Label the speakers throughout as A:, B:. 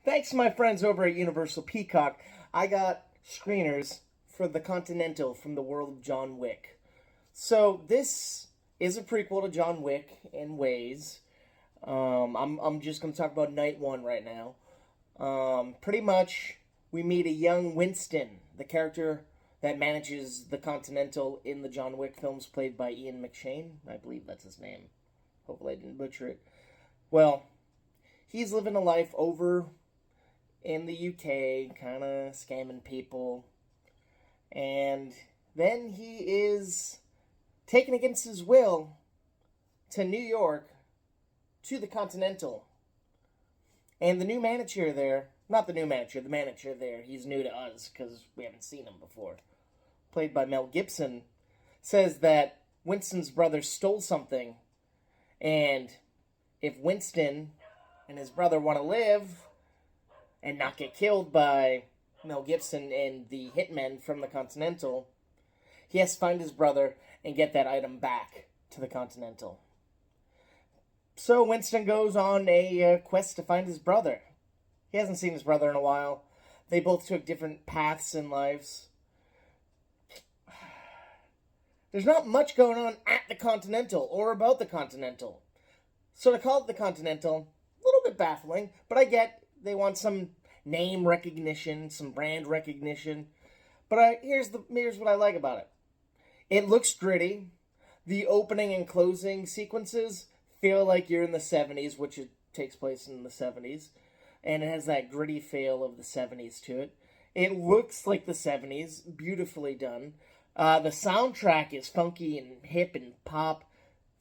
A: Thanks to my friends over at Universal Peacock, I got screeners for the Continental from the world of John Wick. So this is a prequel to John Wick in ways. I'm just going to talk about night one right now. Pretty much, we meet a young Winston, the character that manages the Continental in the John Wick films, played by Ian McShane. I believe that's his name. Hopefully I didn't butcher it. Well, he's living a life over in the UK, kind of scamming people. And then he is taken against his will to New York, to the Continental. And the new manager there, not the new manager, the manager there, he's new to us because we haven't seen him before, played by Mel Gibson, says that Winston's brother stole something. And if Winston and his brother want to live and not get killed by Mel Gibson and the hitmen from the Continental, he has to find his brother and get that item back to the Continental. So Winston goes on a quest to find his brother. He hasn't seen his brother in a while. They both took different paths in lives. There's not much going on at the Continental or about the Continental. So to call it the Continental, a little bit baffling, but I get they want some name recognition, some brand recognition. But here's what I like about it. It looks gritty. The opening and closing sequences feel like you're in the 70s, which it takes place in the 70s. And it has that gritty feel of the 70s to it. It looks like the 70s, beautifully done. The soundtrack is funky and hip and pop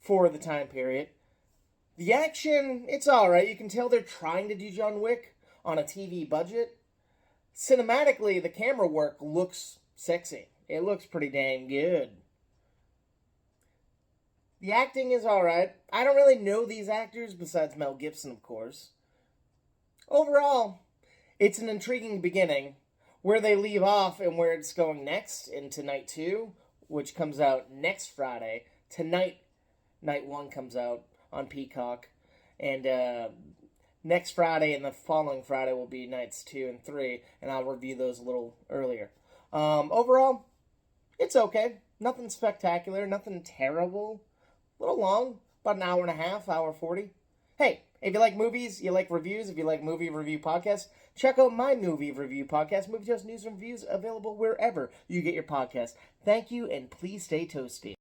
A: for the time period. The action, it's alright. You can tell they're trying to do John Wick on a TV budget. Cinematically, the camera work looks sexy. It looks pretty dang good. The acting is alright. I don't really know these actors besides Mel Gibson, of course. Overall, it's an intriguing beginning. Where they leave off and where it's going next into night 2, which comes out next Friday. Tonight, night 1 comes out on Peacock. And next Friday and the following Friday will be nights 2 and 3. And I'll review those a little earlier. Overall, it's okay. Nothing spectacular. Nothing terrible. A little long. About an hour and a half. Hour 40. Hey, if you like movies, you like reviews, if you like movie review podcasts, check out my movie review podcast, Movie Toast News and Reviews, available wherever you get your podcast. Thank you, and please stay toasty.